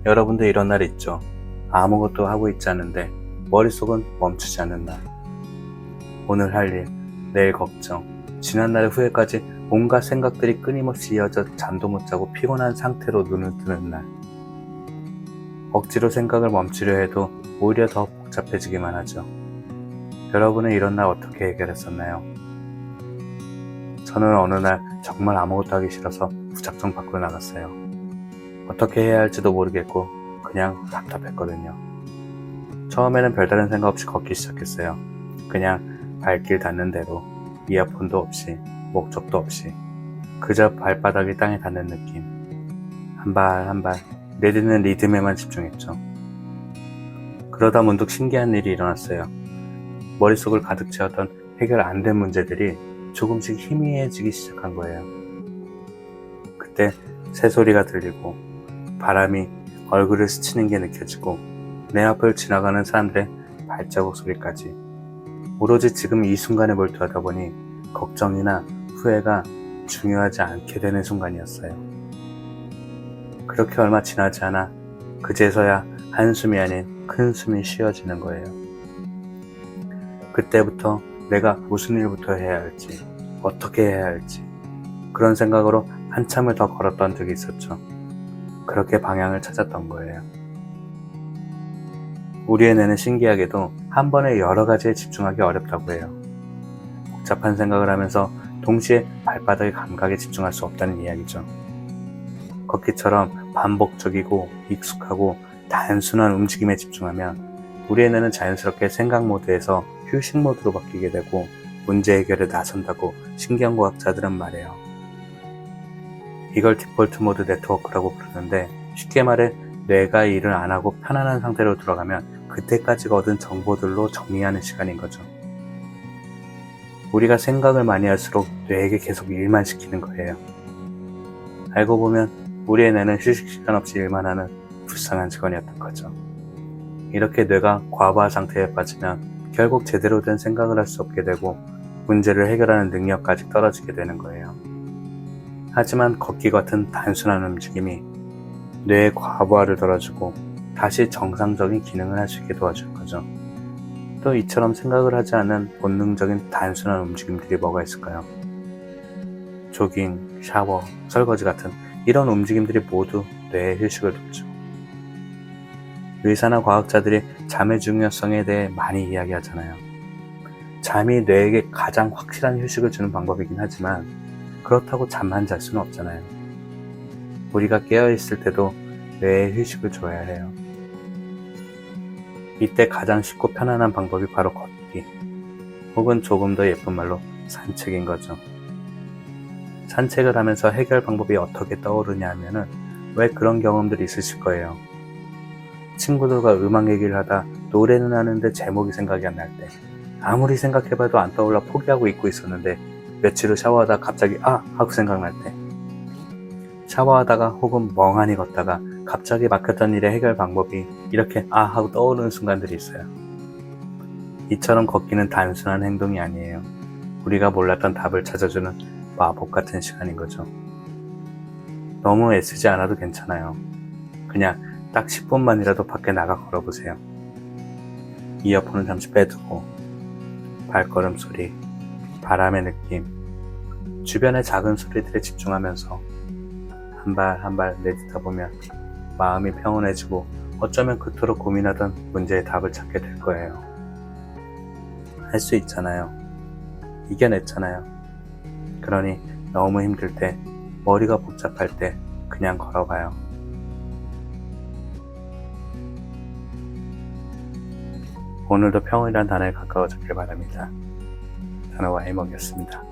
여러분도 이런 날 있죠. 아무것도 하고 있지 않은데 머릿속은 멈추지 않는 날. 오늘 할 일, 내일 걱정, 지난날의 후회까지 온갖 생각들이 끊임없이 이어져 잠도 못 자고 피곤한 상태로 눈을 뜨는 날. 억지로 생각을 멈추려 해도 오히려 더 복잡해지기만 하죠. 여러분은 이런 날 어떻게 해결했었나요? 저는 어느 날 정말 아무것도 하기 싫어서 무작정 밖으로 나갔어요. 어떻게 해야 할지도 모르겠고 그냥 답답했거든요. 처음에는 별다른 생각 없이 걷기 시작했어요. 그냥 발길 닿는 대로, 이어폰도 없이, 목적도 없이, 그저 발바닥이 땅에 닿는 느낌. 한 발 한 발 내딛는 리듬에만 집중했죠. 그러다 문득 신기한 일이 일어났어요. 머릿속을 가득 채웠던 해결 안 된 문제들이 조금씩 희미해지기 시작한 거예요. 그때 새소리가 들리고 바람이 얼굴을 스치는 게 느껴지고 내 앞을 지나가는 사람들의 발자국 소리까지, 오로지 지금 이 순간에 몰두하다 보니 걱정이나 후회가 중요하지 않게 되는 순간이었어요. 그렇게 얼마 지나지 않아 그제서야 한숨이 아닌 큰 숨이 쉬어지는 거예요. 그때부터 내가 무슨 일부터 해야 할지, 어떻게 해야 할지, 그런 생각으로 한참을 더 걸었던 적이 있었죠. 그렇게 방향을 찾았던 거예요. 우리의 뇌는 신기하게도 한 번에 여러 가지에 집중하기 어렵다고 해요. 복잡한 생각을 하면서 동시에 발바닥의 감각에 집중할 수 없다는 이야기죠. 걷기처럼 반복적이고 익숙하고 단순한 움직임에 집중하면 우리의 뇌는 자연스럽게 생각 모드에서 휴식 모드로 바뀌게 되고 문제 해결에 나선다고 신경과학자들은 말해요. 이걸 디폴트 모드 네트워크라고 부르는데, 쉽게 말해 뇌가 일을 안 하고 편안한 상태로 들어가면 그때까지 얻은 정보들로 정리하는 시간인 거죠. 우리가 생각을 많이 할수록 뇌에게 계속 일만 시키는 거예요. 알고 보면 우리의 뇌는 휴식 시간 없이 일만 하는 불쌍한 직원이었던 거죠. 이렇게 뇌가 과부하 상태에 빠지면 결국 제대로 된 생각을 할 수 없게 되고 문제를 해결하는 능력까지 떨어지게 되는 거예요. 하지만 걷기 같은 단순한 움직임이 뇌의 과부하를 덜어주고 다시 정상적인 기능을 할 수 있게 도와줄 거죠. 또 이처럼 생각을 하지 않는 본능적인 단순한 움직임들이 뭐가 있을까요? 조깅, 샤워, 설거지 같은 이런 움직임들이 모두 뇌의 휴식을 돕죠. 의사나 과학자들이 잠의 중요성에 대해 많이 이야기하잖아요. 잠이 뇌에게 가장 확실한 휴식을 주는 방법이긴 하지만 그렇다고 잠만 잘 수는 없잖아요. 우리가 깨어있을 때도 뇌에 휴식을 줘야 해요. 이때 가장 쉽고 편안한 방법이 바로 걷기, 혹은 조금 더 예쁜 말로 산책인 거죠. 산책을 하면서 해결 방법이 어떻게 떠오르냐 하면은 왜 그런 경험들이 있으실 거예요. 친구들과 음악 얘기를 하다 노래는 하는데 제목이 생각이 안 날 때, 아무리 생각해봐도 안 떠올라 포기하고 잊고 있었는데 며칠 후 샤워하다 갑자기 하고 생각날 때, 샤워하다가 혹은 멍하니 걷다가 갑자기 막혔던 일의 해결 방법이 이렇게 하고 떠오르는 순간들이 있어요. 이처럼 걷기는 단순한 행동이 아니에요. 우리가 몰랐던 답을 찾아주는 마법 같은 시간인 거죠. 너무 애쓰지 않아도 괜찮아요. 그냥 딱 10분만이라도 밖에 나가 걸어보세요. 이어폰은 잠시 빼두고 발걸음 소리, 바람의 느낌, 주변의 작은 소리들에 집중하면서 한 발 한 발 내딛다 보면 마음이 평온해지고 어쩌면 그토록 고민하던 문제의 답을 찾게 될 거예요. 할 수 있잖아요. 이겨냈잖아요. 그러니 너무 힘들 때, 머리가 복잡할 때 그냥 걸어봐요. 오늘도 평온이란 단어에 가까워졌길 바랍니다. 단어와 해먹이었습니다.